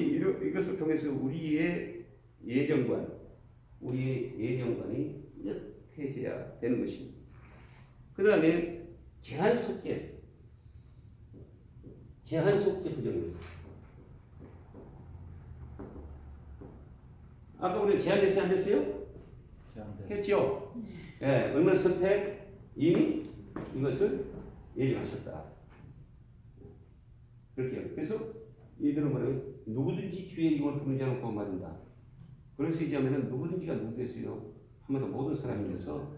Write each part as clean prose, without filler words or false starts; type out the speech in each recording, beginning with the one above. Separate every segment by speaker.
Speaker 1: 이것을 통해서 우리의 예정관이 이렇게져야 되는 것입니다. 그 다음에 제한 속죄 부정입니다. 아까 우리 제한됐어요, 안 됐어요? 했죠. 예, 얼마나 선택 이미 이것을 예정하셨다. 그렇게. 그래서 이들은 뭐래요? 누구든지 주의 이름을 부르지 않고 말한다. 그래서 이제 하면은 누구든지가 누구겠어요? 한마디로 모든 사람이 돼서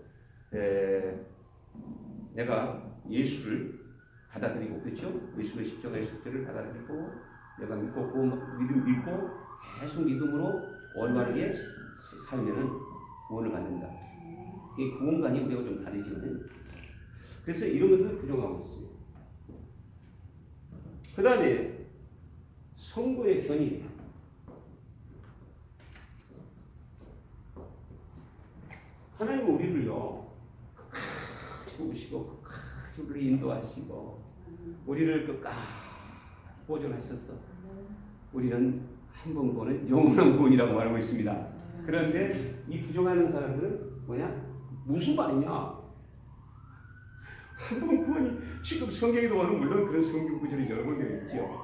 Speaker 1: 내가 예수를 받아들이고, 그렇죠? 예수의 십자가의 속죄를 받아들이고, 내가 믿고 계속 믿음으로 올바르게 살면은 구원을 받는다. 이 구원관이 우리가 좀 다르지만, 그래서 이런 것을 부정하고 있어요. 그 다음에 성도의 견인. 하나님은 우리를요, 끝까지 보시고 끝까지 우리를 인도하시고 우리를 끝까지 보존하셔서 우리는 한 번 보는 영원한 구원이라고 말하고 있습니다. 그런데 이 부정하는 사람들은 뭐냐? 무슨 말이냐? 한 번 구원이 지금 성경에도 보면 물론 그런 성경 구절이 여러 번 되어 있죠.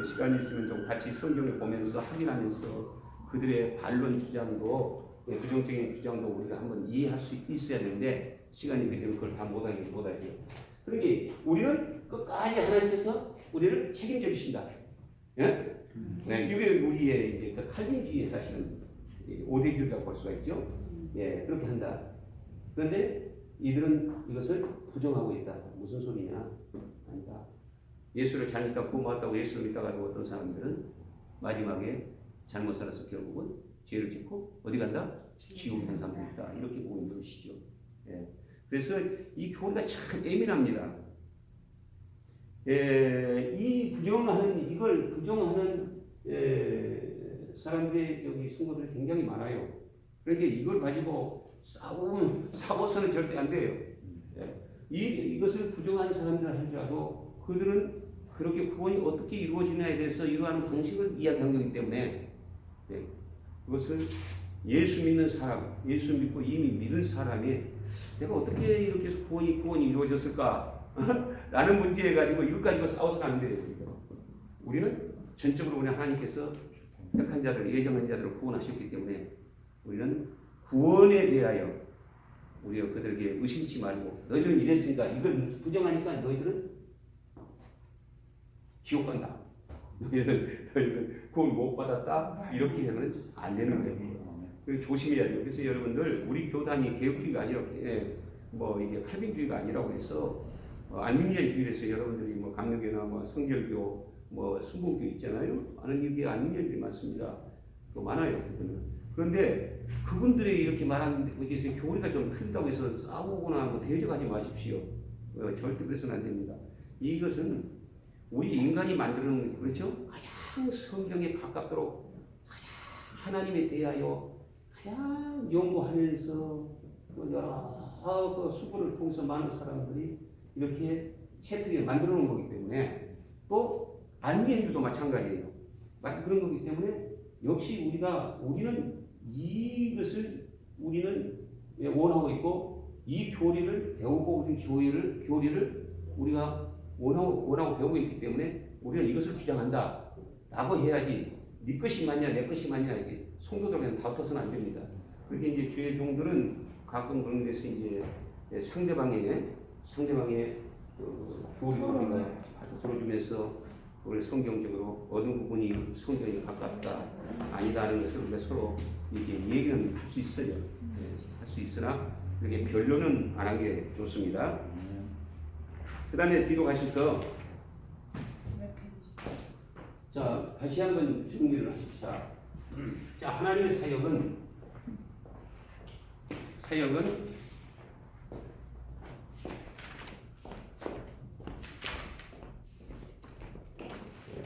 Speaker 1: 시간이 있으면 좀 같이 성경을 보면서 확인하면서 그들의 반론 주장도 부정적인 주장도 우리가 한번 이해할 수 있어야 되는데 시간이 되면 그걸 다 못하죠. 그러니 우리는 끝까지 하나님께서 우리를 책임져 주신다. 예? 네, 이게 우리의 이제 그 칼빈주의의 사실은 5대 교리라고 볼 수가 있죠. 예, 그렇게 한다. 그런데 이들은 이것을 부정하고 있다. 무슨 소리냐? 아니다. 예수를 잘 믿다 구원받았다고 예수를 믿다가 어떤 사람들은 마지막에 잘못 살아서 결국은 죄를 짓고 어디 간다? 지옥에 간 사람도 있다. 이렇게 보고 있는 것이죠. 예. 그래서 이 교리가 참 예민합니다. 이걸 부정하는 사람들의 여기 성도들이 굉장히 많아요. 그러니까 이걸 가지고 싸워서는 절대 안 돼요. 예. 이것을 부정하는 사람들 할지라도 그들은 그렇게 구원이 어떻게 이루어지냐에 대해서 이러한 방식을 이야기한 거기 때문에 그것을 예수 믿는 사람, 예수 믿고 이미 믿은 사람이 내가 어떻게 이렇게 구원이 이루어졌을까? 라는 문제에 가지고 이것 가지고 싸워서는 안 돼요. 우리는 전적으로 그냥 하나님께서 택한 자들, 예정한 자들을 구원하셨기 때문에 우리는 구원에 대하여 우리가 그들에게 의심치 말고 너희들은 이랬으니까 이걸 부정하니까 너희들은 지옥 간다. 너희들은 구원 못 받았다. 이렇게 하면 안 되는 거예요. 조심해야 돼요. 그래서 여러분들 우리 교단이 개혁주의가 아니라 뭐 이게 칼빈주의가 아니라고 해서 안민년주의에서 여러분들이 뭐 강력교나 뭐 성결교 뭐 순복교 있잖아요. 하나님이 안민년주의 많습니다. 또 많아요. 그런데 그분들이 이렇게 말하는 것에 교리가 좀 틀린다고 해서 싸우거나 뭐 대적하지 마십시오. 절대 그래서는 안 됩니다. 이것은 우리 인간이 만드는 그렇죠? 가장 성경에 가깝도록 가장 하나님에 대하여 가장 연구하면서 여러 수고를 통해서 많은 사람들이 이렇게 채택을 만들어 놓은 거기 때문에 또 안미행주도 마찬가지예요. 그런 거기 때문에 역시 우리는 이것을 우리는 원하고 있고 이 교리를 배우고 우리 교리를 우리가 원하고 배우고 있기 때문에 우리는 이것을 주장한다 라고 해야지 네 것이 맞냐 내 것이 맞냐 이게 성도들은 다퉈서는 안 됩니다. 그렇게 이제 주의 종들은 가끔 그런 데서 이제 상대방의 교리를 우리가 들어주면서 우리 성경적으로 어느 부분이 성경에 가깝다 아니다 하는 것을 우리가 서로 이렇게 얘기는 할 수 있어요. 할 수 있으나 이렇게 변론은 안 한 게 좋습니다. 그 다음에 뒤로 가셔서 자 다시 한번 정리를 하십시다. 자 하나님의 사역은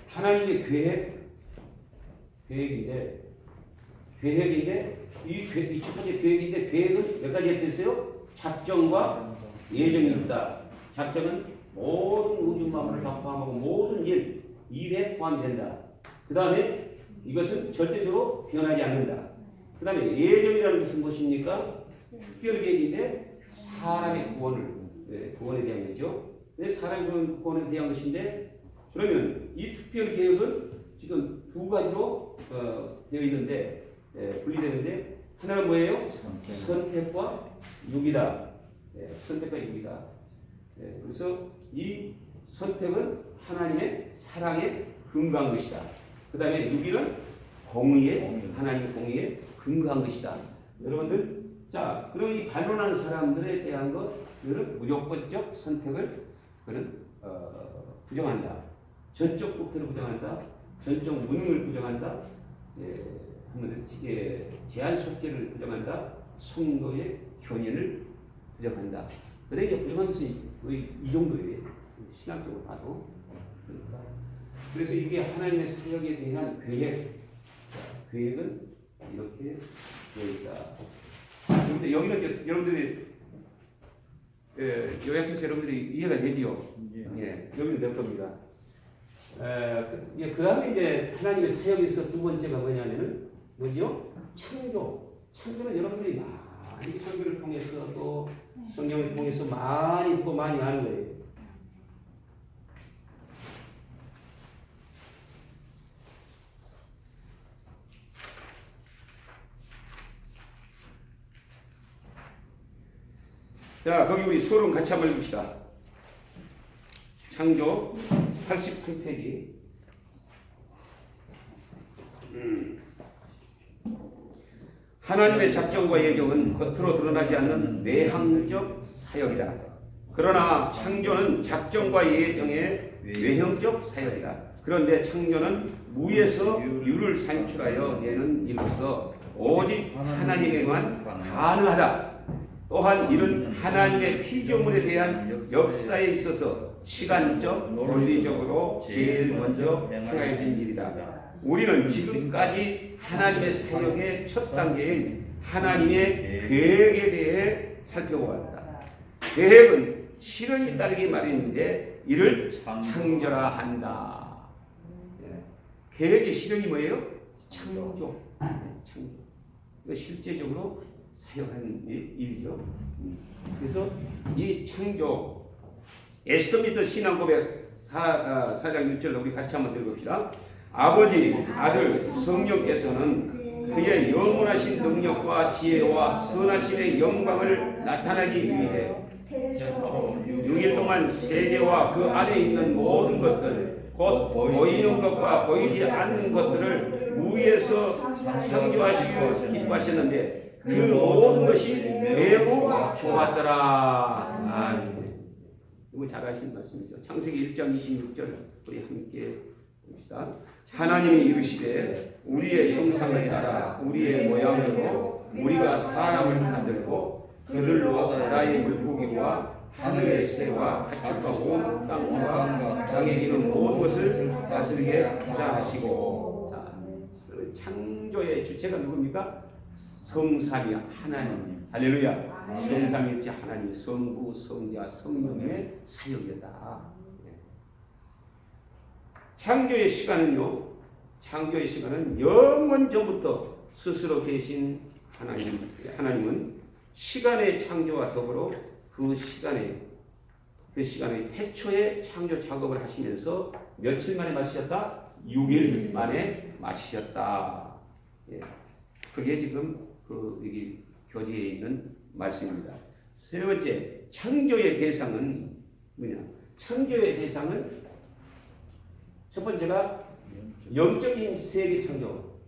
Speaker 1: 하나님의 계획인데 이 첫 번째 계획인데 계획은 몇 가지 했어요? 작정과 예정이 있다. 작정은 모든 우주 만물을 다 포함하고 모든 일에 포함된다. 그 다음에 이것은 절대적으로 변하지 않는다. 그 다음에 예정이라는 것은 무엇입니까? 특별계획인데 사람의 구원에 대한 거죠. 사람의 구원에 대한 것인데 그러면 이 특별계획은 지금 두 가지로 되어 있는데 분리되는데 하나는 뭐예요? 선택과 유기다. 선택과 유기다. 그래서 이 선택은 하나님의 사랑에 근거한 것이다. 그 다음에 유기는 하나님의 공의에 근거한 것이다. 여러분들, 자, 그럼 이 반론하는 사람들에 대한 것들은 무조건적 선택을 그는 부정한다. 전적 부패를 부정한다. 전적 무능을 부정한다. 제한 속죄를 부정한다. 성도의 견인을 부정한다. 그래 이제 부정한 것이 거의 이 정도예요. 신학적으로 봐도. 그래서 이게 하나님의 사역에 대한 계획은 이렇게 되어 있다. 그런데 여기는 여러분들이 요약해서 여러분들이 이해가 되지요. 여기는 될 겁니다. 그 다음에 이제 하나님의 사역에서 두 번째가 뭐냐면은 뭐지요? 창조. 창조는 여러분들이 많이 설교를 통해서 또 성경을 통해서 많이 듣고 많이 아는 거예요. 자, 거기 우리 수론 같이 한번 읽읍시다. 창조 83페이지. 하나님의 작정과 예정은 겉으로 드러나지 않는 내향적 사역이다. 그러나 창조는 작정과 예정의 외형적 사역이다. 그런데 창조는 무에서 유를 산출하여 내는 일로서 오직 하나님에게만 가능하다. 또한 이는 하나님의 피조물에 대한 역사에 있어서 시간적, 논리적으로 제일 먼저 행하여진 일이다. 우리는 지금까지 하나님의 사역의 첫 단계인 하나님의 계획에 대해 살펴보았다. 계획은 실현이 따르기 마련인데 이를 창조라 한다. 계획의 실현이 뭐예요? 창조. 실제적으로 사역하는 일이죠. 그래서 이 창조 에스더미터 신앙고백 4장 6절 우리 같이 한번 읽읍시다. 아버지, 아들, 성령께서는 그의 영원하신 능력과 지혜와 선하심의 영광을 나타내기 위해 6일 동안 세계와 그 안에 있는 모든 것들, 곧 보이는 것과 보이지 않는 것들을 무에서 창조하시고 기뻐하셨는데 그 모든 것이 매우 좋았더라. 이거 잘 아시는 말씀이죠. 창세기 1장 26절 우리 함께 봅시다. 하나님이 이르시되 우리의 형상을 따라 우리의 모양으로 우리가 사람을 만들고 그들로 바다의 물고기와 하늘의 새와 가축과 온 땅과 땅에 있는 모든 것을 다스리게 하자 하시고. 창조의 주체가 누굽니까? 성삼위 하나님. 할렐루야. 성삼위일체 하나님, 성부, 성자, 성령의 사역이다. 창조의 시간은요. 창조의 시간은 영원 전부터 스스로 계신 하나님은 시간의 창조와 더불어 그 시간의 태초의 창조 작업을 하시면서 며칠 만에 마치셨다? 6일 만에 마치셨다. 그게 지금 여기 교재에 있는 말씀입니다. 세 번째, 창조의 대상은 뭐냐? 창조의 대상은 첫 번째가 영적인 세계 창조.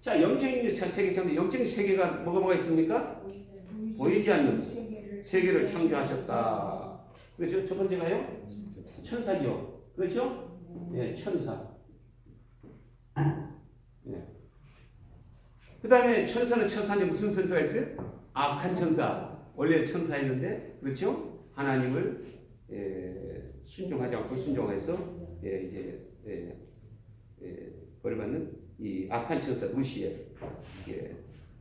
Speaker 1: 자, 영적인 세계 창조. 영적인 세계가 뭐가 있습니까? 보이지 않는 세계를 창조하셨다. 그렇죠? 첫 번째가요? 천사죠. 그렇죠? 천사. 그 다음에 천사는 천사인데 무슨 천사가 있어요? 악한 천사. 원래 천사였는데, 그렇죠? 하나님을 순종하지 않고 순종해서 벌을 받는 이 악한 천사 루시엘.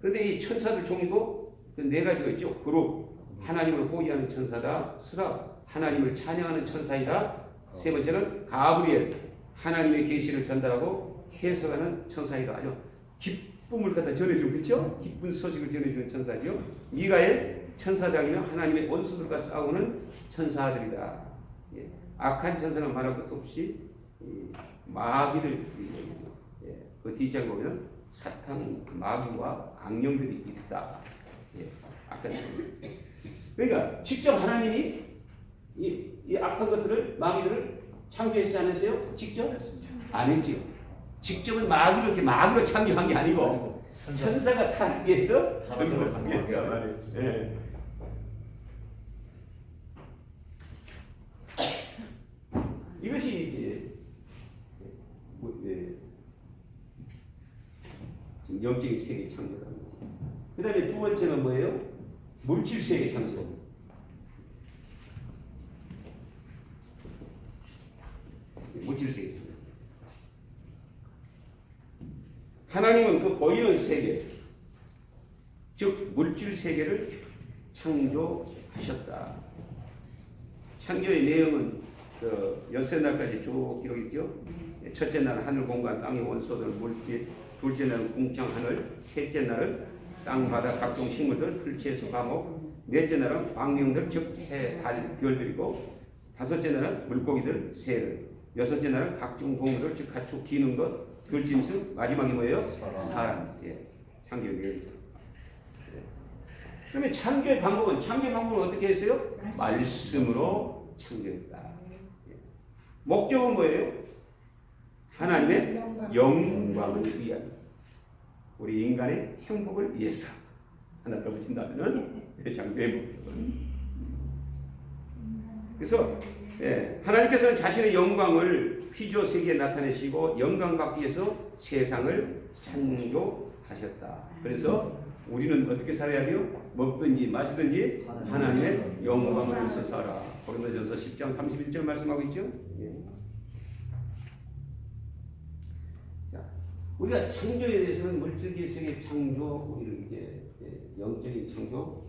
Speaker 1: 그런데 이 천사들 종류도 네 가지가 있죠. 그룹, 하나님을 호위하는 천사다. 스랍, 하나님을 찬양하는 천사이다. 세 번째는 가브리엘, 하나님의 계시를 전달하고 해석하는 천사이다. 아주 기쁨을 갖다 전해주는, 그렇죠? 기쁜 소식을 전해주는 천사죠. 미가엘, 천사장이며 하나님의 원수들과 싸우는 천사들이다. 예. 악한 천사는 말할 것도 없이 마귀를, 그 뒷장에 보면 사탄, 마귀와 악령들이 있다. 예. 악한 그러니까 직접 하나님이 이 악한 것들을, 마귀들을 창조했지 않았어요? 직접? 안 했죠. 직접은 마귀를 이렇게 마귀로 창조한 게 아니고 천사가 타락해서 이것이 이제 영적인 세계 창조다. 그 다음에 두 번째는 뭐예요? 물질 세계 창조. 물질 세계. 하나님은 그 보이는 세계, 즉 물질 세계를 창조하셨다. 창조의 내용은 그 엿새 날까지 쭉 기록했죠. 첫째 날은 하늘 공간 땅의 원소들 물질, 둘째 날은 궁창 하늘, 셋째 날은 땅 바다 각종 식물들 풀채소 과목, 넷째 날은 광명들 즉 해, 달, 별들이고, 다섯째 날은 물고기들 새들, 여섯째 날은 각종 동물들 즉 가축 기는 것, 들짐승, 마지막이 뭐예요? 사람. 예. 창조의 내용. 그러면 창조의 방법은 어떻게 했어요? 말씀으로 창조했다. 예. 목적은 뭐예요? 하나님의 영광을 위한, 우리 인간의 행복을 위해서 하나 더 붙인다면은 창조의 목적은. 그래서 하나님께서는 자신의 영광을 피조 세계에 나타내시고 영광 받기 위해서 세상을 창조하셨다. 그래서 우리는 어떻게 살아야 돼요? 먹든지 마시든지 하나님의 영광을 위해서 살아. 고린도전서 10장 31절 말씀하고 있죠. 예. 자, 우리가 창조에 대해서는 물질계 세계 창조, 우리는 이제 영적인 창조,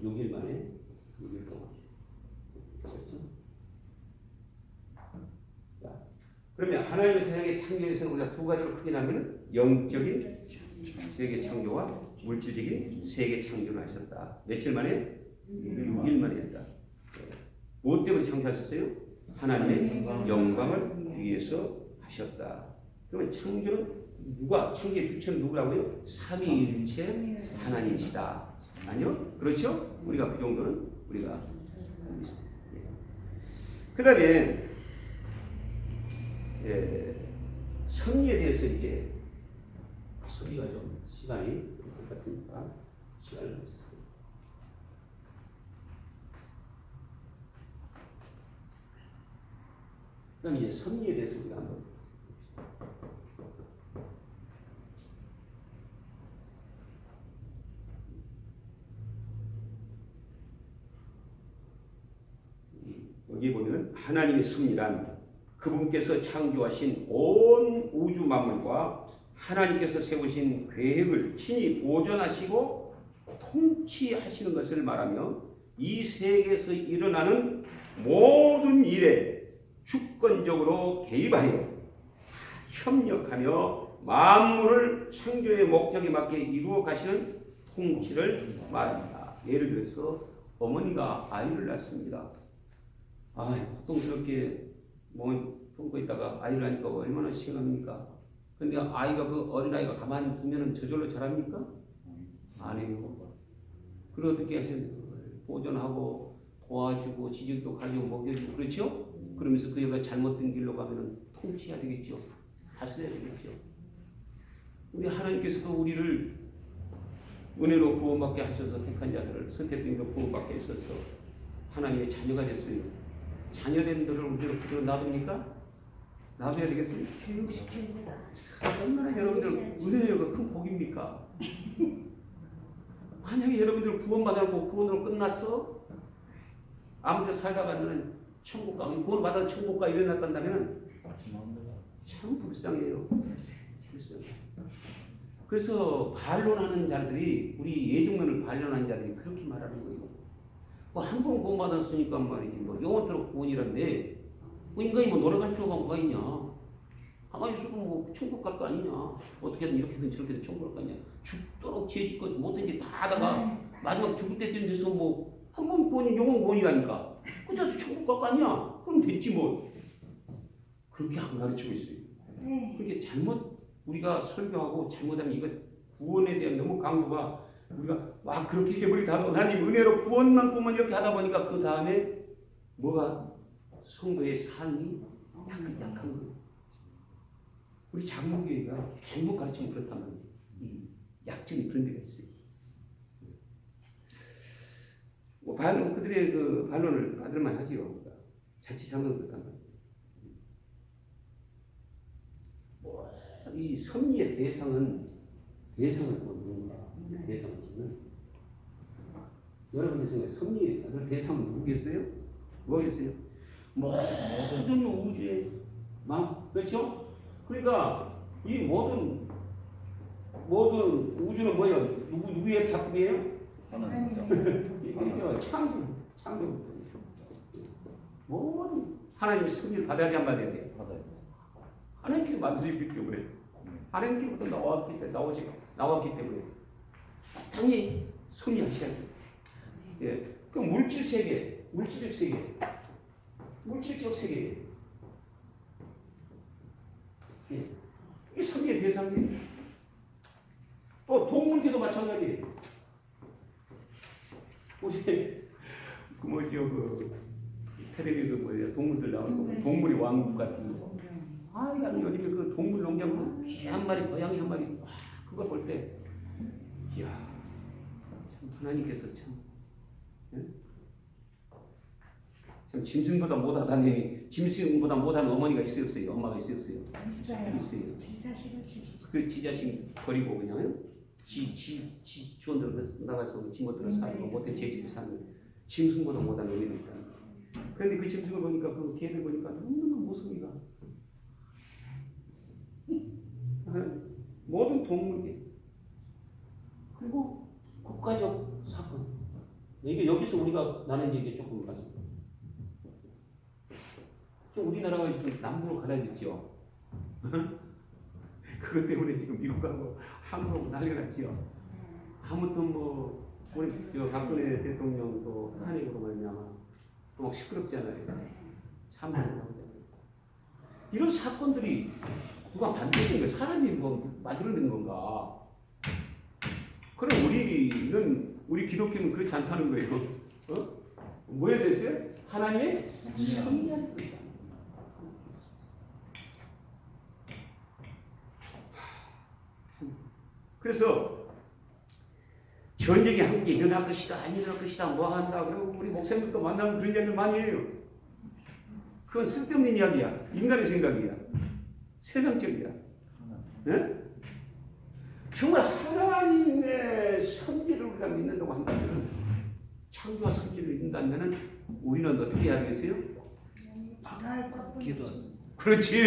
Speaker 1: 6일 만에 6일 동안. 그러면 하나님의 세상의 창조에서 우리가 두 가지로 크게 나누면 영적인 세계 창조와 물질적인 세계 창조를 하셨다. 며칠 만에? 6일 만에 했다. 무엇 때문에 창조하셨어요? 하나님의 영광을 위해서 하셨다. 그러면 창조는 누가? 창조의 주체는 누구라고요? 삼위일체 하나님이시다. 아니요? 그렇죠? 우리가 그 정도는 우리가 그 다음에 섭리에 대해서 이제 섭리가 좀 시간이 같으니까 시간을 넣었습니다. 그다음 이제 섭리에 대해서 우리가 한번 여기 보면 하나님의 섭리란 그분께서 창조하신 온 우주 만물과 하나님께서 세우신 계획을 친히 보존하시고 통치하시는 것을 말하며 이 세계에서 일어나는 모든 일에 주권적으로 개입하여 협력하며 만물을 창조의 목적에 맞게 이루어 가시는 통치를 말합니다. 예를 들어서 어머니가 아이를 낳습니다. 고통스럽게 몸을 품고 있다가 아이를 하니까 얼마나 시원합니까? 근데 아이가 그 어린아이가 가만히 두면 저절로 자랍니까? 안 해요. 그걸 어떻게 하셔야 돼요? 보존하고 도와주고 지질도 가지고 먹여주고 그렇죠? 그러면서 그 애가 잘못된 길로 가면 통치해야 되겠죠. 다스려야 되겠죠. 우리 하나님께서도 우리를 은혜로 구원받게 하셔서 택한 자들을 선택된 거 구원받게 하셔서 하나님의 자녀가 됐어요. 자녀된 들을 우리로 그대로 놔둡니까? 놔둬야 되겠습니까?
Speaker 2: 교육시킵니다.
Speaker 1: 얼마나 여러분들 은혜가 큰 복입니까? 만약에 여러분들 구원받았고 구원으로 끝났어? 아무데 살다가 너는 천국 가, 구원받아서 천국 가 일어났단다면 참 불쌍해요. 불쌍해. 그래서 반론하는 자들이, 우리 예정론을 반론하는 자들이 그렇게 말하는 거예요. 한 번 구원받았으니까 말이지 뭐 영원토록 구원이란데 뭐 인간이 뭐 노력할 필요가 뭐가 있냐? 가만히 있어도 뭐 천국 갈 거 아니냐? 어떻게든 이렇게든 저렇게든 천국 갈 거 아니냐? 죽도록 죄짓고 뭐든지 다 하다가 마지막 죽을 때쯤 돼서 뭐 한 번 구원이 영원 구원이라니까. 그래서 천국 갈 거 아니야? 그럼 됐지 뭐. 그렇게 안 가르치고 있어요. 그렇게 잘못 우리가 설교하고 잘못하면 이거 구원에 대한 너무 강조가 우리가 와 그렇게 해버리다 하나님 은혜로 구원만큼만 이렇게 하다 보니까 그 다음에 뭐가 성도의 삶이 약한 거예요. 우리 장로교회가 잘못 가르치면 그렇다면 이 약점이 그런 데가 있어요. 뭐 반론 그들의 그 반론을 받을만 하지요. 자칫하면 그렇단 말이에요. 이 섭리의 대상은 누군가? 대상은 여러분의 생각에 섭리의 대상은 누구겠어요? 뭐겠어요? 모든 우주의 마음, 그렇죠? 그러니까 이 모든 우주는 뭐예요? 누구의 작품이에요? 창조. 모든 하나님의 섭리를 받아야 안 받아야 돼요? 받아요. 하나님께서 만드셨기 때문에 하나님께부터 나왔기 때문에 당연히 섭리하셔야 돼요. 예, 그 물질적 세계, 예, 이게 섭리의 대상이에요. 또 동물계도 마찬가지예요. 우리 그 뭐지요 텔레비전 뭐예요? 동물들 나오는 거, 동물의 왕국 같은 거. 나는 요즘에 그 동물 농장으로 개 한 마리, 고양이 한 마리, 그거 볼 때, 이야, 참 하나님께서 참 짐승보다 못하는 어머니가 있어요, 없어요? 엄마가 있어요, 없어요? 있어요. 그 지 자식 버리고 그냥 지 주원대로 나가서 지 못대로 살고 못된 제 집에 사는 짐승보다 못하는 어머니가 있다. 그런데 그 짐승을 보니까 그 개를 보니까 너무너무 모습이가 모든 동물계 그리고 국가적 사건 이게 여기서 우리가 나는 이게 조금 맞습니다. 좀 우리나라가 좀 남부로 가라앉았죠. 그것 때문에 지금 미국하고 한국하고 난리가 났지요. 아무튼 뭐 우리 박근혜 대통령도 탄핵으로 말미암아 막 시끄럽잖아요. 참담하잖아요. 이런 사건들이 누가 만드는 거야? 사람이 뭐 만들어낸 건가? 그럼 우리 기독교는 그렇지 않다는 거예요. 뭐에 대해서요? 하나님의 섭리한 거다. 그래서 전쟁이 한국에 일어날 것이다, 안 일어날 것이다, 뭐 한다. 그리고 우리 목사님들도 만나면 그런 이야기를 많이 해요. 그건 쓸데없는 이야기야. 인간의 생각이야. 세상적이야. 네? 정말 하나님의 섭리를 우리가 믿는다고 한다면, 창조와 섭리를 믿는다면 우리는 어떻게 해야 되겠어요? 기도. 그렇지.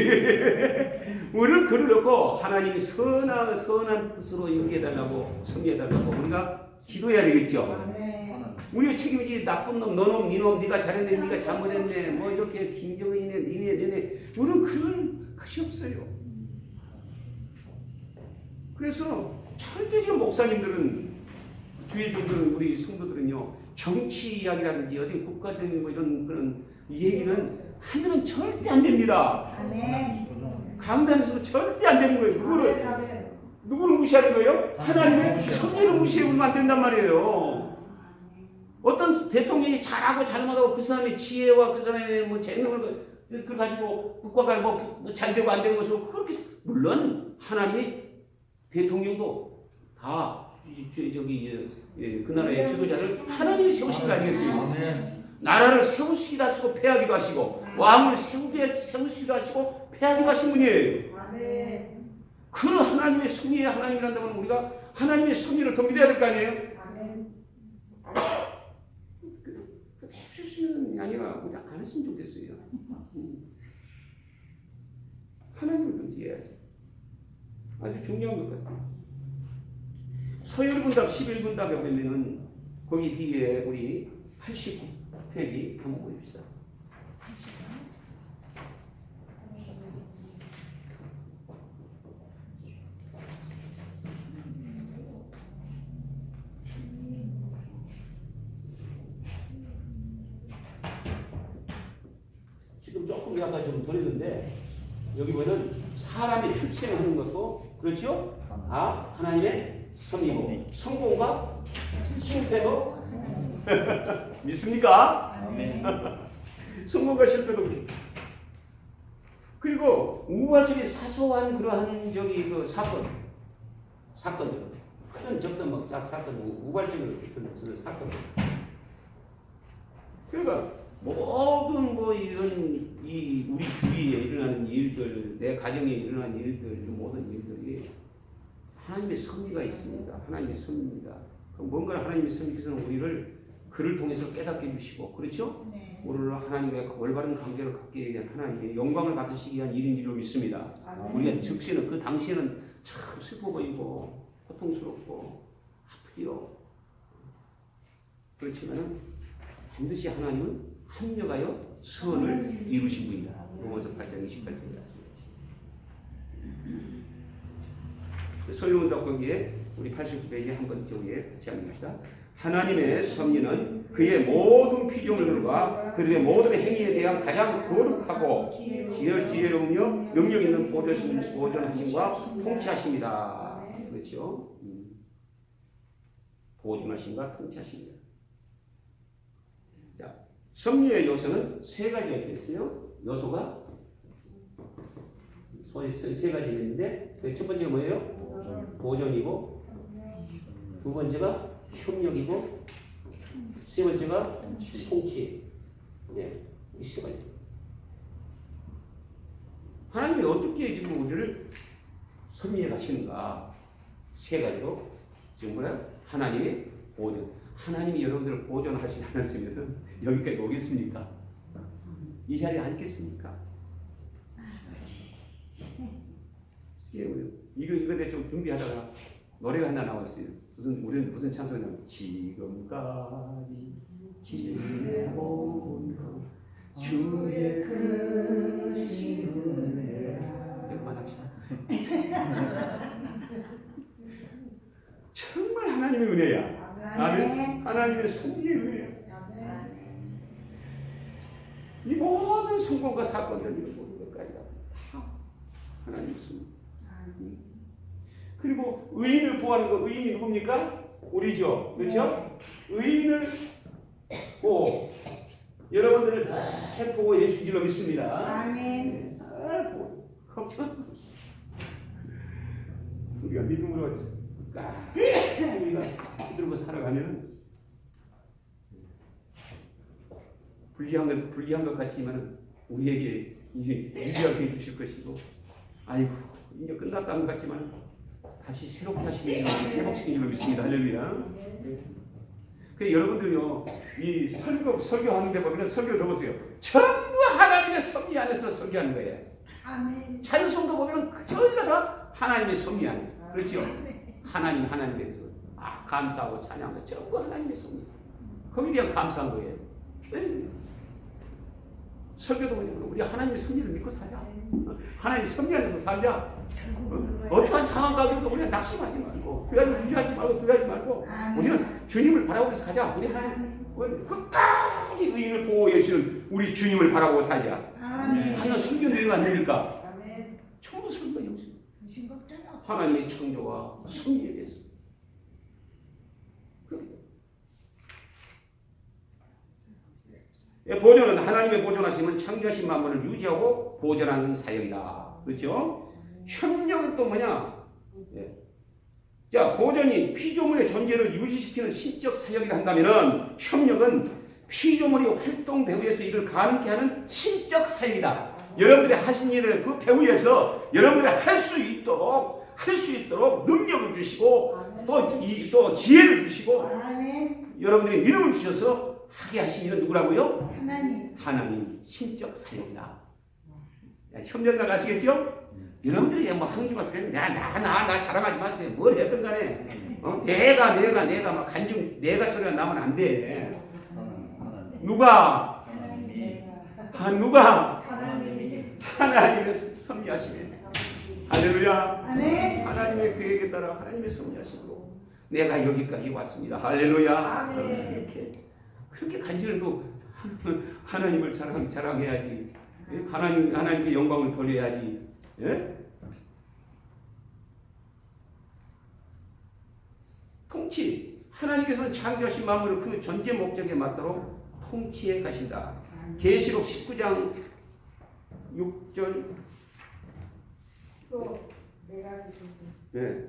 Speaker 1: 우리는 글을 넣고 하나님이 선한 뜻으로 연기해달라고 섭리해달라고 우리가 기도해야 되겠죠. 우리의 책임이지. 나쁜 놈, 너놈, 니놈, 네가 잘했네, 네가 잘못했네, 뭐 이렇게 김정은이네, 니네, 너네. 우리는 그런 것이 없어요. 그래서 절대적으로 목사님들은, 주의 종들은, 우리 성도들은요, 정치 이야기라든지 어디 국가적인 뭐 이런 그런 얘기는 하면은 절대 안 됩니다. 강단에서도 절대 안 되는 거예요. 누구를 무시하는 거예요? 하나님의 섭리를 무시하면 안 된단 말이에요. 어떤 대통령이 잘하고 잘못하고 그 사람의 지혜와 그 사람의 뭐 재능을 그 가지고 국가가 뭐 잘 되고 안 되는 것으로 그렇게, 물론 하나님의 대통령도 다 그 나라의 지도자를 하나님이 세우신 거 아니겠어요? 나라를 세우시기도 하시고 폐하기도 하시고 왕을 세우시기도 하시고 폐하기도 하신 분이에요. 그 하나님의 섭리에 하나님이란다면 우리가 하나님의 섭리를 더 믿어야 될 거 아니에요? 해주시는 게 아니라 그냥 안 했으면 좋겠어요. 하나님을 의지해야지. 아주 중요한 것 같아요. 서열분답 11분답에 보면은 거기 뒤에 우리 89페이지 한번 보십시다. 지금 조금 약간 좀 돌리는데 여기 보면 사람이 출생하는 것도 그렇죠? 다 하나님의 섭리고 성공과 실패도 믿습니까?
Speaker 2: 아멘.
Speaker 1: 성공과 실패도 그리고 우발적인 사소한 그러한 그 사건들 큰 적든 막 사건 우발적인 그런 사건들 그러니까 모든 뭐 이런 이 우리 주위에 일어나는 일들 내 가정에 일어나는 일들 모든 일들이 하나님의 섭리가 있습니다. 하나님의 섭리입니다. 뭔가 하나님의 섭리께서는 우리를 그를 통해서 깨닫게 해주시고 그렇죠?
Speaker 3: 네.
Speaker 1: 우리를 하나님과 올바른 관계를 갖게 위한 하나님의 영광을 받으시기 위한 일인 줄로 믿습니다.
Speaker 3: 아멘.
Speaker 1: 우리가 즉시는 그 당시에는 참 슬퍼 보이고 고통스럽고 아프지요. 그렇지만 반드시 하나님은 합력하여 선을 이루신 분이다. 로마서 8장 28절에 말씀하십니다. 설명한다고 거기에 우리 89페이지에 한번 저기에 같이 읽읍시다. 하나님의 섭리는 그의 모든 피조물들과 그들의 모든 행위에 대한 가장 거룩하고 지혜로우며 능력 있는 보존하심과 통치하십니다. 그렇죠? 보존하심과 통치하십니다. 자, 섭리의 요소는 세 가지가 있어요. 요소가 세 가지 있는데 첫 번째가 뭐예요? 보존이고 두 번째가 협력이고 세 번째가 통치. 네, 이 세 가지. 하나님이 어떻게 지금 우리를 섭리해 가시는가? 세 가지로 지금 뭐야? 하나님의 보존. 하나님이 여러분들을 보존하시지 않았으면 여기까지 오겠습니까? 이 자리에 앉겠습니까? 이거 내 좀 준비하다가 노래가 하나 나왔어요. 우리는 무슨 찬송이냐면 지금까지 지내온 주의 크신 은혜야. 그만합시다. 정말 하나님의 은혜야. 아멘. 하나님의 섭리의 은혜야. 이 모든 성공과 사건들 이런 모든 것까지 다 하나님의 섭리. 그리고 의인을 보호하는 거 의인이 누굽니까? 우리죠. 그렇죠? 의인을 보호. 여러분들을 잘 보호해 주신 줄로 믿습니다.
Speaker 3: 아멘.
Speaker 1: 잘 보호. 걱정 없어. 우리가 믿음으로 우리가 붙들고 살아가면 불리한 것 같지만 우리에게 이제 유지하게 해주실 것이고 아이고 이제 끝났다는 것 같지만 다시 새롭게 하시는 회복시키는 줄로 믿습니다. 할렐루야. 그래서 여러분들요 이 설교하는 데 보면 설교 들어보세요. 전부 하나님의 섭리 안에서 설교하는 거예요.
Speaker 3: 아멘.
Speaker 1: 찬송도 보면 전부 다 하나님의 섭리 안에서. 그렇죠? 하나님에서 감사하고 찬양하고 전부 하나님의 섭리. 거기에 대한 감사한 거예요. 설교도 보면 우리 하나님의 섭리를 믿고 살자. 하나님 섭리 안에서 살자. 어떠한 상황 가운데서 우리가 낙심하지 말고 주저하지 말고 우리는 주님을 바라보면서 가자. 우리 하나님 끝까지 의인을 보호해 주시는 우리 주님을 바라보고 살자. 하나님 숨겨 내리면 안 됩니까? 전부 설교가 영신. 하나님의 창조와 섭리에 대해서. 보존은 하나님의 보존하심은 창조하신 만물을 유지하고 보존하는 사역이다. 그렇죠? 협력은 또 뭐냐? 자, 보존이 피조물의 존재를 유지시키는 신적 사역이라 한다면은 협력은 피조물이 활동 배후에서 일을 가능케 하는 신적 사역이다. 여러분들이 하신 일을 그 배후에서 여러분들이 할 수 있도록 능력을 주시고 또 지혜를 주시고 여러분들이 믿음을 주셔서 하게 하신 일은 누구라고요? 하나님 신적 사역이다. 협력 나가시겠죠? 여러분들이 뭐 항주가 그래 나 자랑하지 마세요. 뭘 했든 간에 내가 막 간증 내가 소리가 나면 안 돼. 누가? 누가?
Speaker 2: 하나님이
Speaker 1: 하나님의 섭리하시네. 할렐루야.
Speaker 2: 아멘.
Speaker 1: 하나님의 계획에 따라 하나님의 섭리하심으로 내가 여기까지 왔습니다. 할렐루야.
Speaker 2: 아멘.
Speaker 1: 이렇게 그렇게 간절해도 하나님을 자랑해야지. 하나님께 영광을 돌려야지. 예? 통치. 하나님께서는 창조하신 만물을 그 전제 목적에 맞도록 통치해 가신다. 계시록 19장 6절.
Speaker 2: 또 내가
Speaker 1: 네.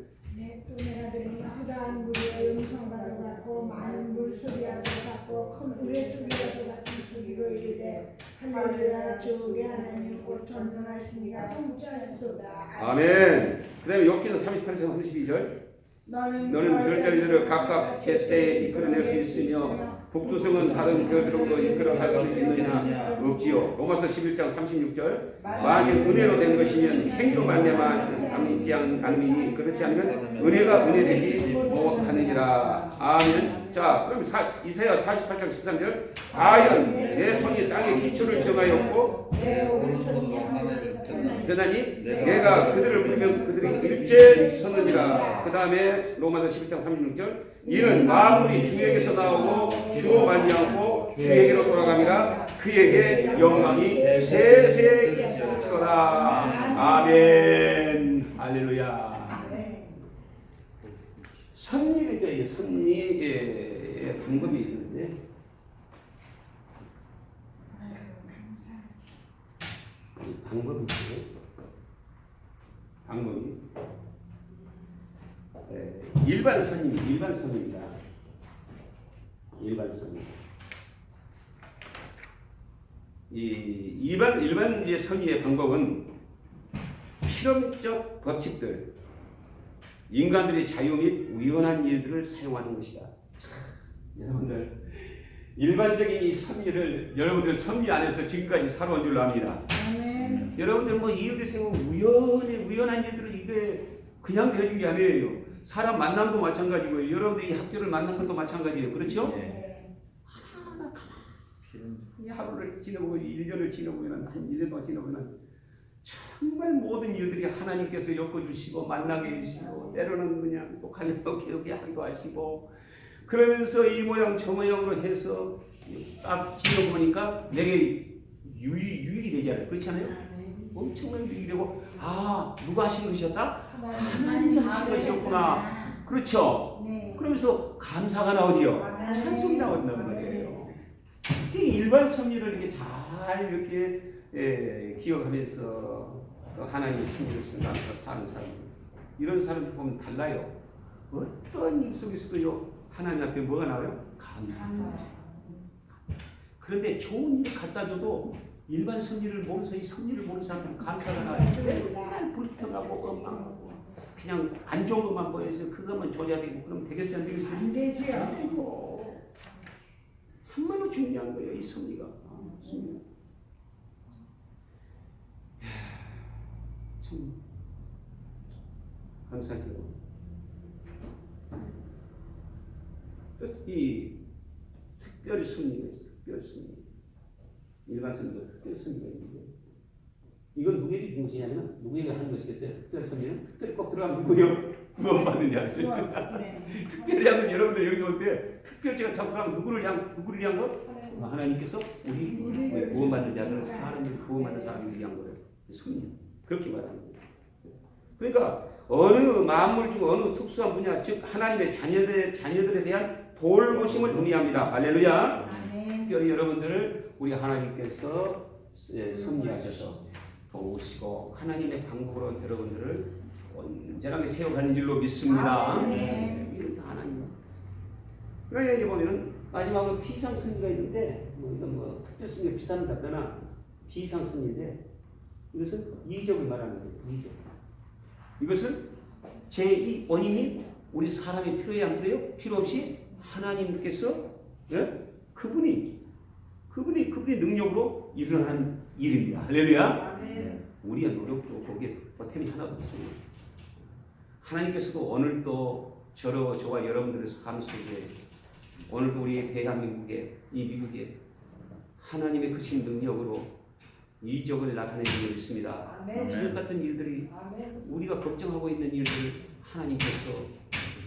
Speaker 2: 또 내가 들으니 허다한 물의 음성과도 같고 많은 물소리와도 같고 큰 우레소리와도 같은 소리로 이르되 할렐루야 주 우리 하나님 곧 전능하시니가 통치하시도다.
Speaker 1: 아멘. 그 다음에 욥기서 38장 32절. 너는 별자리들을 각각 제때에 이끌어낼 수 있으며 북두성은 다른 별들로 이끌어갈 수 있느냐 없지요. 로마서 11장 36절. 만일 은혜로 된 것이면 행위로 말미암아 있지 않으니 그렇지 않으면 은혜가 은혜되지 못하느니라. 아멘. 자, 그럼 이사야 48장 13절. 과연 내 손이 땅에 기초를 정하였고 변하니 내가 그들을 부르면 그들이 일제 서느니라. 그 다음에 로마서 11장 36절. 이는 만물이 주에게서 나오고 주로 말미암고 주에게로 돌아감이라. 그에게 영광이 세세 있으리라. 아멘. 할렐루야. 섭리의 섭리의 방법이 있는데 방법이 있어요. 방법이 일반 선입니다. 일반 선입니다. 일반 이제 선의의 방법은 실험적 법칙들, 인간들의 자유 및 우연한 일들을 사용하는 것이다. 여러분들 일반적인 이 섭리를 여러분들 섭리 안에서 지금까지 살아온 줄로 압니다.
Speaker 2: 아멘.
Speaker 1: 여러분들 뭐 이유를 생각하면 우연한 일들을 이게 그냥 되어진 게 아니에요. 사람 만남도 마찬가지고요. 여러분들이 학교를 만난 것도 마찬가지예요. 그렇죠?
Speaker 2: 네.
Speaker 1: 하루를 지나고 1년을 지나보면 한 1년 동안 지나보면 정말 모든 일들이 하나님께서 엮어주시고 만나게 해주시고 때로는 그냥 또 가려고 기억게 하기도 하시고 그러면서 이 모양 저 모양으로 해서 딱 지어보니까 내게 유익이 되잖아요. 그렇지 않아요? 엄청난 유익이 되고 누가 하신 것이었다? 하나님이 하신 것이었구나. 그렇죠?
Speaker 2: 네.
Speaker 1: 그러면서 감사가 나오지요. 찬송이 나온다는 거예요. 일반 섭리를 이렇게 잘 이렇게 기억하면서 하나님의 섭리를 생각하면서 사는 사람, 이런 사람들 보면 달라요. 어떤 일 속에서도요 하나님 앞에 뭐가 나와요? 감사. 그런데 좋은 일 갖다 줘도 일반 섭리를 모르면서 이 섭리를 모르는 사람들은 감사가 나와요. 맨날 불평하고 엉망하고 그냥 안 좋은 것만 보여서 그것만 조작되고 그러면 되겠어요? 안 되겠어요?
Speaker 2: 안 되지요.
Speaker 1: 정말로 중요한 거예요, 이 섭리가. 참 감사죠. 이 특별히 섭리가 있어요. 특별 섭리. 일반 섭리도 특별 섭리가 있는데 이건 누구에게 준 것이냐면 누구에게 하는 것이겠어요? 특별 섭리는 특별히 꼭 들어가면 누구요? 구원받느냐. 특별히 하는 여러분들 여기서 올 때 특별제가 잡으면 누구를 위한 것? 하나님께서 우리 구원받는 자들을 사람을 구원받는 사람을 위한 거예요. 섭리. 그렇게 말하는 거예요. 그러니까 어느 만물 중 어느 특수한 분야, 즉 하나님의 자녀들에 대한 돌보심을 의미합니다. 할렐루야. 특별히 여러분들을 우리 하나님께서 섭리하셔서 도우시고 하나님의 방법으로 여러분들을 온전하게 세워가는 줄로 믿습니다. 이런 하나님. 그러니까 이제 보면은 마지막으로 비상승리가 있는데 이건 특별 승리 비슷한 답변나 비상승리인데 이것은 이적을 말하는 거예요. 이적. 이것은 제2 원인이 우리 사람이 필요해 안 필요해요? 필요 없이 하나님께서 그분이 능력으로 일어나는 일입니다. 할렐루야. 우리의 노력도 거기에 보탬이 하나도 없습니다. 하나님께서도 오늘도 저와 여러분들의 삶 속에 오늘도 우리 대한민국에 이 미국에 하나님의 크신 능력으로 이적을 나타내는 일이 있습니다.
Speaker 3: 아멘.
Speaker 1: 기적 같은 일들이
Speaker 3: 아멘.
Speaker 1: 우리가 걱정하고 있는 일을 하나님께서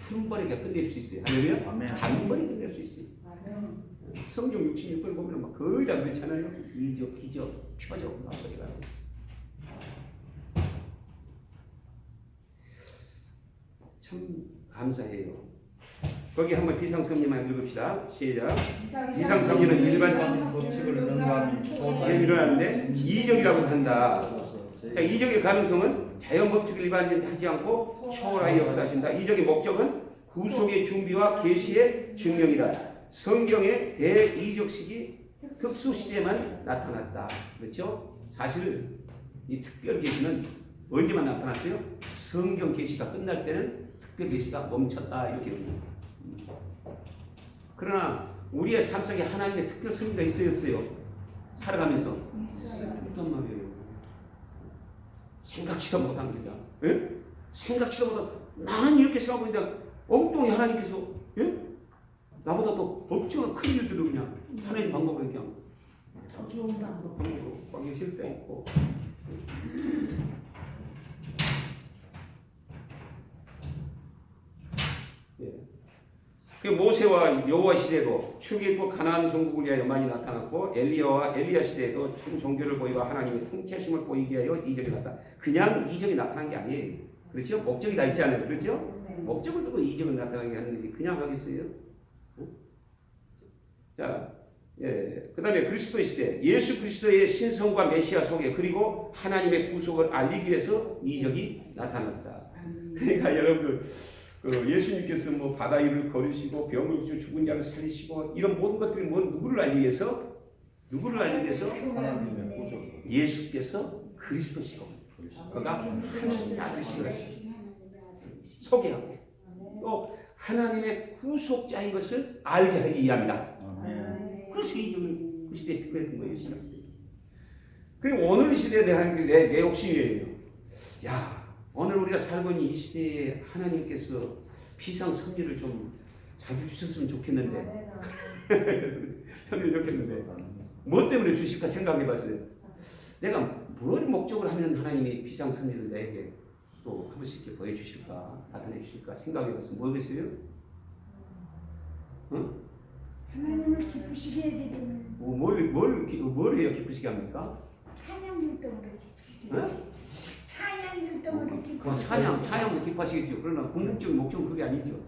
Speaker 1: 한 번에 그냥 끝낼 수 있어요. 할렐루야?
Speaker 4: 아멘.
Speaker 1: 한 번에 끝낼 수 있어요.
Speaker 3: 아멘.
Speaker 1: 성경 66권 보면 막 거의 다 그렇잖아요. 이적, 기적, 표적 막 그래가. 참 감사해요. 거기 한번 비상섭리만 읽읍시다. 시작. 이상섭리는 일반
Speaker 4: 법칙을 능가하는
Speaker 1: 예, 일어나는데 이적이라고 한다. 자, 이적의 가능성은 자연 법칙을 일반적으로 하지 않고 초월하여 역사하신다. 이적의 목적은 구속의 준비와 계시의 증명이다. 성경의 대이적식이 특수 시대만 나타났다. 그렇죠? 사실 이 특별 계시는 언제만 나타났어요? 성경 계시가 끝날 때는 특별 계시가 멈췄다 이렇게 됩니다. 그러나 우리의 삶 속에 하나님의 특별 섭리가 있어요, 없어요? 살아가면서 어떤 말이에요? 생각지도 못한 거야. 예? 생각지도 못한. 나는 이렇게 생각하고 있는데 엉뚱히 하나님께서 예? 나보다 더 엄청난 큰 일들을 그냥 하나님 방법으로 그냥
Speaker 2: 더 좋은 방법.
Speaker 1: 방법으로 거기에 실때 있고. 예. 그 모세와 여호와 시대도 출애굽 가나안 정복을 위하여 많이 나타났고 엘리야와 엘리야 시대에도 참 종교를 보이고 하나님의 통치하심을 보이게 하여 이적이 나타. 그냥 이적이 나타난 게 아니에요. 그렇죠? 목적이 다 있잖아요. 그렇죠?
Speaker 2: 네.
Speaker 1: 목적을 두고 이적을 나타나게 하는 게 그냥 하겠어요? 자, 예, 그 다음에 그리스도 시대, 예수 그리스도의 신성과 메시아 속에 그리고 하나님의 구속을 알리기 위해서 이적이 나타났다. 그러니까 여러분들 그 예수님께서 뭐 바다 위를 걸으시고 병을 고치고 죽은 자를 살리시고 이런 모든 것들이 뭐 누구를 알리기 위해서? 누구를 알리기 위해서?
Speaker 4: 하나님의 구속.
Speaker 1: 예수께서 그리스도시고 그가 하나님의 아들이시라 소개하고 또 하나님의 후속자인 것을 알게 하기 위함이다. 그래서 이적을 그 시대에 특별했던 거예요. 그리고 오늘 시대에 대한 게 내 욕심이에요. 야, 오늘 우리가 살고 있는 이 시대에 하나님께서 비상 섭리를 좀 자주 주셨으면 좋겠는데, 저는 좋겠는데, 뭐 때문에 주실까 생각해봤어요. 내가 뭘 목적을 하면 하나님이 비상 섭리를 내게 또 한 번씩 이렇게 보여주실까, 나타내 주실까 생각해봤어요. 뭐겠어요? 응?
Speaker 2: 하나님을 기쁘시게 해드리는
Speaker 1: 뭘 해야 기쁘시게 합니까?
Speaker 2: 찬양 율동으로 기쁘시게.
Speaker 1: 네?
Speaker 2: 찬양 율동으로
Speaker 1: 그
Speaker 2: 기쁘시게.
Speaker 1: 찬양도 기뻐하시겠죠. 그러나 궁극적인 목적은 그게 아니죠.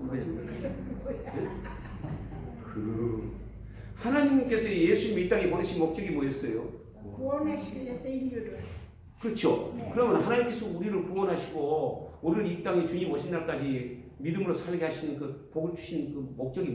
Speaker 1: 그 하나님께서 예수님이 이 땅에 보내신 목적이 뭐였어요?
Speaker 2: 구원하시기 위해서 인류를.
Speaker 1: 그렇죠.
Speaker 2: 네.
Speaker 1: 그러면 하나님께서 우리를 구원하시고 우리를 이 땅에 주님 오신 날까지 믿음으로 살게 하시는 그 복을 주신 그 목적이